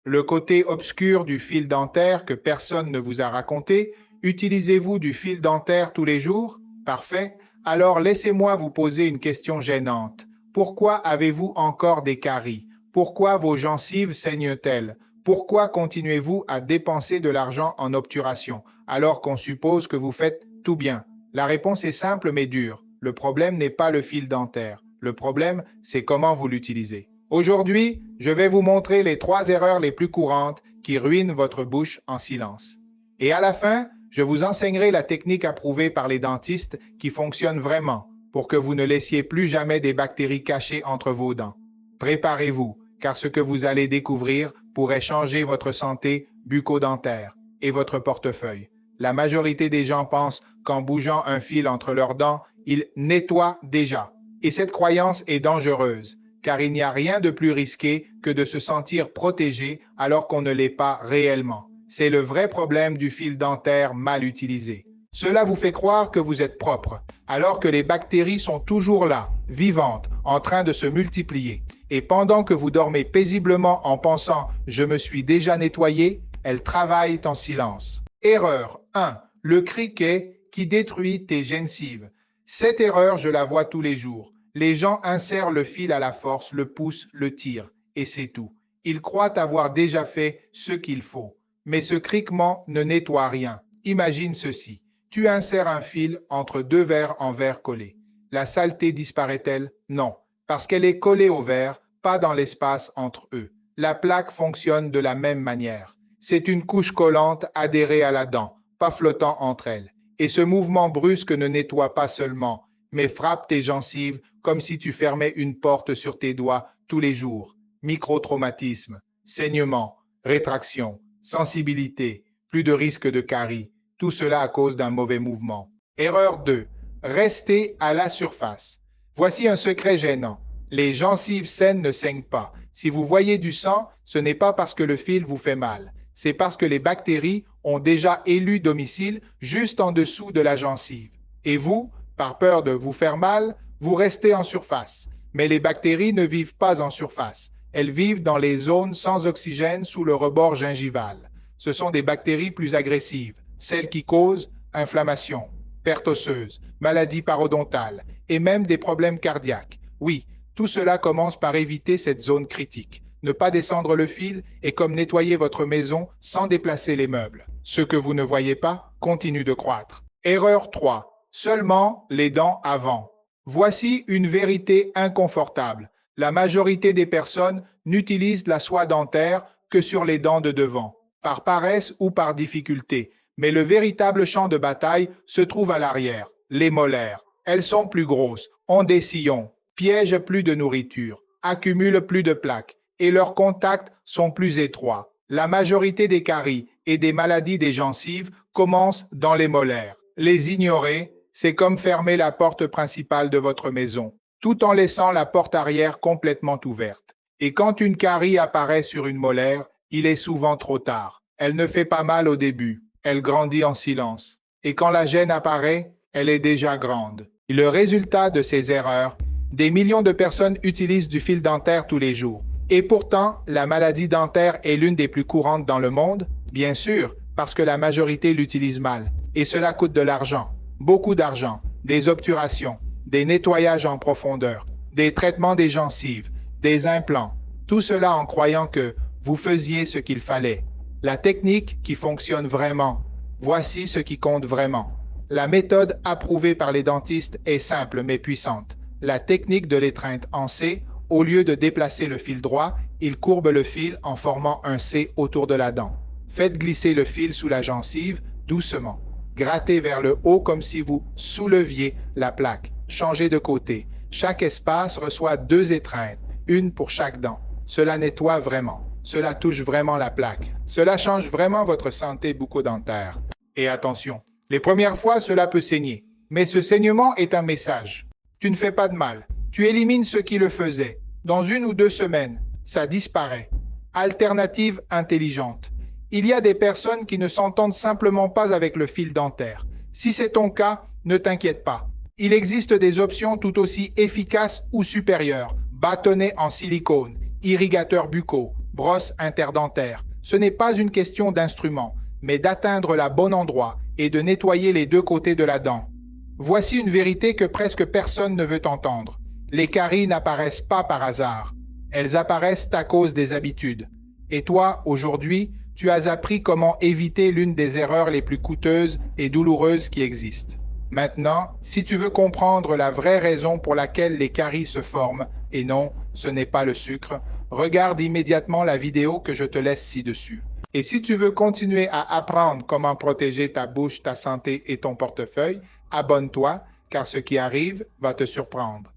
Le côté obscur du fil dentaire que personne ne vous a raconté, utilisez-vous du fil dentaire tous les jours? Parfait. Alors laissez-moi vous poser une question gênante. Pourquoi avez-vous encore des caries? Pourquoi vos gencives saignent-elles? Pourquoi continuez-vous à dépenser de l'argent en obturation alors qu'on suppose que vous faites tout bien? La réponse est simple mais dure. Le problème n'est pas le fil dentaire. Le problème, c'est comment vous l'utilisez. Aujourd'hui, je vais vous montrer les 3 erreurs les plus courantes qui ruinent votre bouche en silence. Et à la fin, je vous enseignerai la technique approuvée par les dentistes qui fonctionne vraiment pour que vous ne laissiez plus jamais des bactéries cachées entre vos dents. Préparez-vous, car ce que vous allez découvrir pourrait changer votre santé bucco-dentaire et votre portefeuille. La majorité des gens pensent qu'en bougeant un fil entre leurs dents, ils nettoient déjà. Et cette croyance est dangereuse, car il n'y a rien de plus risqué que de se sentir protégé alors qu'on ne l'est pas réellement. C'est le vrai problème du fil dentaire mal utilisé. Cela vous fait croire que vous êtes propre, alors que les bactéries sont toujours là, vivantes, en train de se multiplier. Et pendant que vous dormez paisiblement en pensant « je me suis déjà nettoyé », elles travaillent en silence. Erreur 1. Le criquet qui détruit tes gencives. Cette erreur, je la vois tous les jours. Les gens insèrent le fil à la force, le poussent, le tirent, et c'est tout. Ils croient avoir déjà fait ce qu'il faut. Mais ce criquement ne nettoie rien. Imagine ceci. Tu insères un fil entre 2 verres en verre collé. La saleté disparaît-elle? Non, parce qu'elle est collée au verre, pas dans l'espace entre eux. La plaque fonctionne de la même manière. C'est une couche collante adhérée à la dent, pas flottant entre elles. Et ce mouvement brusque ne nettoie pas seulement, mais frappe tes gencives comme si tu fermais une porte sur tes doigts tous les jours. Microtraumatisme, saignement, rétraction, sensibilité, plus de risque de carie. Tout cela à cause d'un mauvais mouvement. Erreur 2. Restez à la surface. Voici un secret gênant. Les gencives saines ne saignent pas. Si vous voyez du sang, ce n'est pas parce que le fil vous fait mal. C'est parce que les bactéries ont déjà élu domicile juste en dessous de la gencive. Et vous, par peur de vous faire mal, vous restez en surface. Mais les bactéries ne vivent pas en surface. Elles vivent dans les zones sans oxygène sous le rebord gingival. Ce sont des bactéries plus agressives, celles qui causent inflammation, perte osseuse, maladie parodontale et même des problèmes cardiaques. Oui, tout cela commence par éviter cette zone critique. Ne pas descendre le fil est comme nettoyer votre maison sans déplacer les meubles. Ce que vous ne voyez pas continue de croître. Erreur 3. Seulement les dents avant. Voici une vérité inconfortable. La majorité des personnes n'utilisent la soie dentaire que sur les dents de devant, par paresse ou par difficulté. Mais le véritable champ de bataille se trouve à l'arrière, les molaires. Elles sont plus grosses, ont des sillons, piègent plus de nourriture, accumulent plus de plaques et leurs contacts sont plus étroits. La majorité des caries et des maladies des gencives commencent dans les molaires. Les ignorer, c'est comme fermer la porte principale de votre maison, tout en laissant la porte arrière complètement ouverte. Et quand une carie apparaît sur une molaire, il est souvent trop tard. Elle ne fait pas mal au début, elle grandit en silence. Et quand la gêne apparaît, elle est déjà grande. Et le résultat de ces erreurs, des millions de personnes utilisent du fil dentaire tous les jours. Et pourtant, la maladie dentaire est l'une des plus courantes dans le monde, bien sûr, parce que la majorité l'utilise mal. Et cela coûte de l'argent, beaucoup d'argent, des obturations, des nettoyages en profondeur, des traitements des gencives, des implants. Tout cela en croyant que vous faisiez ce qu'il fallait. La technique qui fonctionne vraiment. Voici ce qui compte vraiment. La méthode approuvée par les dentistes est simple mais puissante. La technique de l'étreinte en C, au lieu de déplacer le fil droit, il courbe le fil en formant un C autour de la dent. Faites glisser le fil sous la gencive doucement. Grattez vers le haut comme si vous souleviez la plaque. Changez de côté. Chaque espace reçoit 2 étreintes, une pour chaque dent. Cela nettoie vraiment. Cela touche vraiment la plaque. Cela change vraiment votre santé bucco-dentaire. Et attention, les premières fois, cela peut saigner. Mais ce saignement est un message. Tu ne fais pas de mal. Tu élimines ce qui le faisait. Dans 1 ou 2 semaines, ça disparaît. Alternative intelligente. Il y a des personnes qui ne s'entendent simplement pas avec le fil dentaire. Si c'est ton cas, ne t'inquiète pas. Il existe des options tout aussi efficaces ou supérieures. Bâtonnets en silicone, irrigateurs buccaux, brosse interdentaire. Ce n'est pas une question d'instrument, mais d'atteindre la bonne endroit et de nettoyer les deux côtés de la dent. Voici une vérité que presque personne ne veut entendre. Les caries n'apparaissent pas par hasard. Elles apparaissent à cause des habitudes. Et toi, aujourd'hui, tu as appris comment éviter l'une des erreurs les plus coûteuses et douloureuses qui existent. Maintenant, si tu veux comprendre la vraie raison pour laquelle les caries se forment, et non, ce n'est pas le sucre, regarde immédiatement la vidéo que je te laisse ci-dessus. Et si tu veux continuer à apprendre comment protéger ta bouche, ta santé et ton portefeuille, abonne-toi, car ce qui arrive va te surprendre.